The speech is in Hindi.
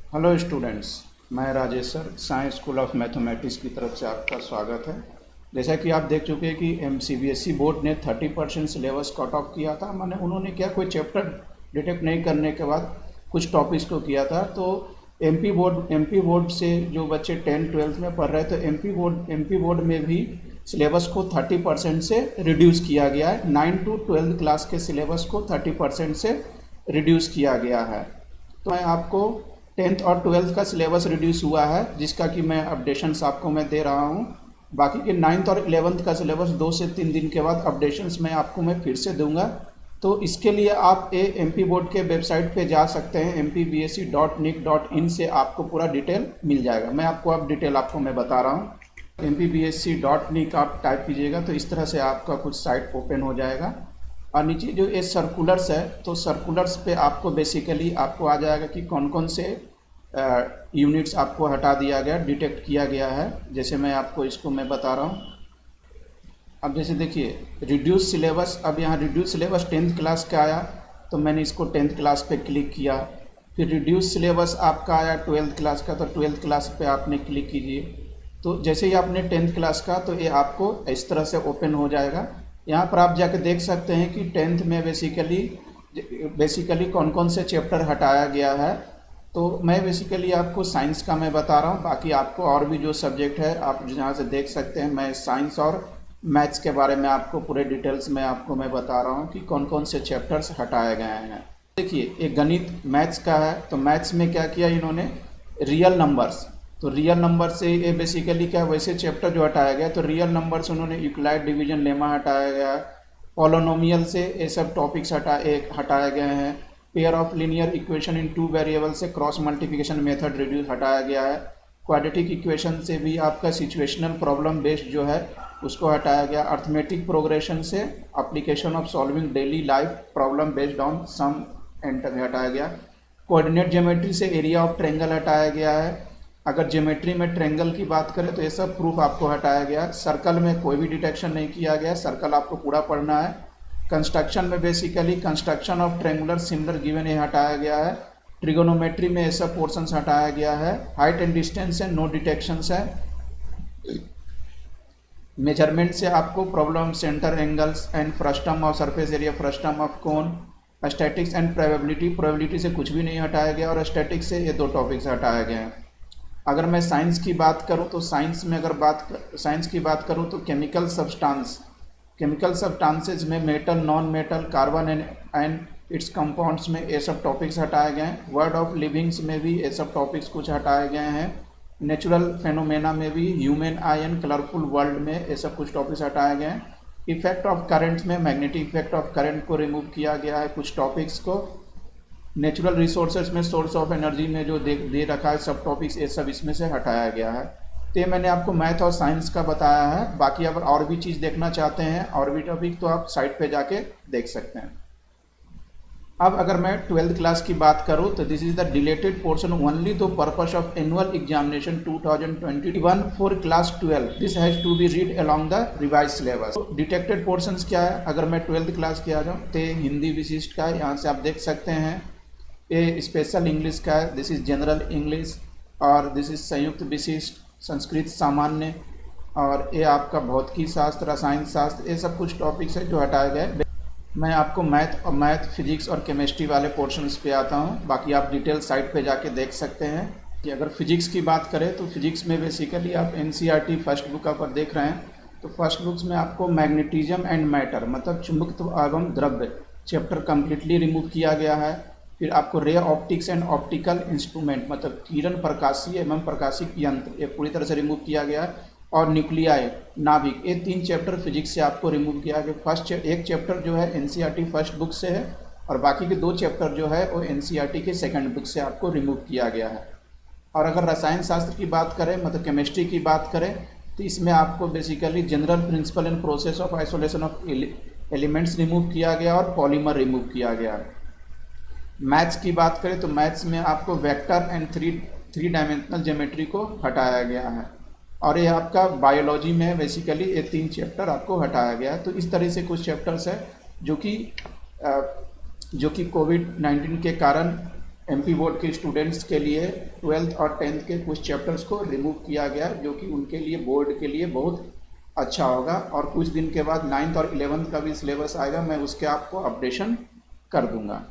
हेलो स्टूडेंट्स, मैं Rajesh sir science school of mathematics की तरफ से आपका स्वागत है। जैसा कि आप देख चुके हैं कि सीबीएसई बोर्ड ने 30% सिलेबस कट ऑफ किया था। माने उन्होंने क्या कोई चैप्टर डिटेक्ट नहीं करने के बाद कुछ टॉपिक्स को किया था। तो एमपी बोर्ड से जो बच्चे 10-12 में पढ़ रहे थे, एमपी बोर्ड में भी सिलेबस को 30% से रिड्यूस किया गया है। 9 to 12 क्लास के सिलेबस को 30% से रिड्यूस किया गया है। तो मैं आपको 10th और 12th का सिलेबस रिड्यूस हुआ है, जिसका कि मैं अपडेशंस आपको मैं दे रहा हूँ। बाकी के 9th और 11th का सिलेबस 2 से 3 दिन के बाद अपडेशंस मैं आपको मैं फिर से दूंगा। तो इसके लिए आप एमपी बोर्ड के वेबसाइट पे जा सकते हैं, mpbsc.nic.in से आपको पूरा डिटेल मिल जाएगा। मैं आपको अब डिटेल आपको मैं बता रहा हूँ। mpbsc.nic आप टाइप कीजिएगा तो इस तरह से आपका कुछ साइट ओपन हो जाएगा। और नीचे जो ये सर्कुलर्स है, तो सर्कुलर्स पे आपको बेसिकली आपको आ जाएगा कि कौन कौन से यूनिट्स आपको हटा दिया गया, डिटेक्ट किया गया है। जैसे मैं आपको इसको मैं बता रहा हूँ। अब जैसे देखिए रिड्यूस सिलेबस, अब यहाँ रिड्यूस सिलेबस 10th क्लास का आया, तो मैंने इसको 10th क्लास पे क्लिक किया। फिर रिड्यूस सिलेबस आपका आया 12th क्लास का, तो 12th क्लास पे आपने क्लिक कीजिए। तो जैसे ही आपने 10th क्लास का, तो ये आपको इस तरह से ओपन हो जाएगा। यहाँ पर आप जाके देख सकते हैं कि 10th में बेसिकली कौन कौन से चैप्टर हटाया गया है। तो मैं बेसिकली आपको साइंस का मैं बता रहा हूँ, बाकी आपको और भी जो सब्जेक्ट है आप जहाँ से देख सकते हैं। मैं साइंस और मैथ्स के बारे में आपको पूरे डिटेल्स में आपको मैं बता रहा हूँ कि कौन कौन से चैप्टर्स हटाए गए हैं। देखिए एक गणित मैथ्स का है, तो मैथ्स में क्या किया इन्होंने, रियल नंबर्स। तो रियल नंबर से ये बेसिकली क्या वैसे चैप्टर जो हटाया गया, तो रियल नंबर से उन्होंने यूक्लिड डिवीजन लेमा हटाया गया, पॉलिनोमियल से ये सब टॉपिक्स हटाए गए हैं। Pair of linear equation in 2 variable से क्रॉस मल्टीप्लिकेशन मेथड रिड्यूस हटाया गया है। क्वाड्रेटिक इक्वेशन से भी आपका सिचुएशनल प्रॉब्लम बेस्ड जो है उसको हटाया गया। अर्थमेटिक प्रोग्रेशन से application of solving daily life problem based on sum enter हटाया गया। कोऑर्डिनेट ज्योमेट्री से एरिया ऑफ ट्रायंगल हटाया गया है। अगर ज्योमेट्री में ट्रायंगल की बात करें तो ये सब प्रूफ आपको हटाया गया। सर्कल में कोई भी डिटेक्शन नहीं किया गया, सर्कल आपको पूरा पढ़ना है। कंस्ट्रक्शन में basically construction of triangular similar given ये हटाया गया है। ट्रिगोनोमेट्री में ये सब पोर्शंस हटाया गया है। हाइट एंड डिस्टेंस है, नो डिटेक्शंस है। मेजरमेंट से आपको problem centre angles and frustum of surface area, frustum of cone. Statics and probability से कुछ भी नहीं हटाया गया, और स्टैटिक्स से ये 2 टॉपिक्स हटाए गए हैं। अगर मैं साइंस की बात करूं तो साइंस की बात करूं तो केमिकल सब्सटेंसेज में metal, non metal, carbon and it's compounds में ये सब टॉपिक्स हटाए गए हैं। वर्ड ऑफ लिविंग्स में भी ये सब टॉपिक्स कुछ हटाए गए हैं। नेचुरल फेनोमेना में भी, human I and colourful world में ये सब कुछ टॉपिक्स हटाए गए हैं। इफेक्ट ऑफ करंट में मैग्नेटिक इफेक्ट ऑफ करंट को रिमूव किया गया है, कुछ टॉपिक्स को। नेचुरल रिसोर्सेज में सोर्स ऑफ एनर्जी में जो दे रखा है सब टॉपिक्स, ये सब इसमें से हटाया गया है। तो ये मैंने आपको मैथ और साइंस का बताया है। बाकी अगर और भी चीज़ देखना चाहते हैं और भी टॉपिक, तो आप साइट पे जाके देख सकते हैं। अब अगर मैं 12th क्लास की बात करूं तो this is the deleted portion only the purpose of annual examination 2021 for class 12। This has to be read along the revise syllabus. Detected portions क्या है, अगर मैं 12th क्लास की आ जाऊँ तो हिंदी विशिष्ट का है, यहाँ से आप देख सकते हैं। ये स्पेशल इंग्लिश का है, दिस इज जनरल इंग्लिश। और दिस इज संयुक्त विशिष्ट, संस्कृत सामान्य। और ये आपका भौतिकी शास्त्र, रसायन शास्त्र, ये सब कुछ टॉपिक्स है जो हटाए गए। मैं आपको मैथ, फिजिक्स और केमिस्ट्री वाले पोर्शंस पे आता हूँ। बाकी आप डिटेल साइट पे जाके देख सकते हैं। कि अगर फिजिक्स की बात करें तो फिजिक्स में बेसिकली आप एनसीईआरटी फर्स्ट बुक पर देख रहे हैं, तो फर्स्ट बुक्स में आपको मैग्नेटिज्म एंड मैटर मतलब चुंबकत्व एवं द्रव्य चैप्टर कम्प्लीटली रिमूव किया गया है। फिर आपको ray optics and optical instrument मतलब किरण प्रकाशीय एवं प्रकाशिक यंत्र, ये पूरी तरह से रिमूव किया गया है। और न्यूक्लियाई, नाभिक, ये 3 चैप्टर फिजिक्स से आपको रिमूव किया गया। एक चैप्टर जो है एनसीईआरटी फर्स्ट बुक से है, और बाकी के 2 चैप्टर जो है वो एनसीईआरटी के सेकंड बुक से आपको रिमूव किया गया है। और अगर रसायन शास्त्र की बात करें मतलब केमिस्ट्री की बात करें, तो इसमें आपको basically general principle and process of isolation of elements remove किया गया और पॉलीमर रिमूव किया गया है। मैथ्स की बात करें तो मैथ्स में आपको vector and three dimensional geometry को हटाया गया है। और ये आपका बायोलॉजी में बेसिकली ये 3 चैप्टर आपको हटाया गया है। तो इस तरह से कुछ चैप्टर्स है जो कि कोविड-19 के कारण एमपी बोर्ड के स्टूडेंट्स के लिए 12th और 10th के कुछ चैप्टर्स को रिमूव किया गया, जो कि उनके लिए बोर्ड के लिए बहुत अच्छा होगा। और कुछ दिन के बाद 9th और 11th का भी सिलेबस आएगा, मैं उसके आपको अपडेशन कर दूंगा।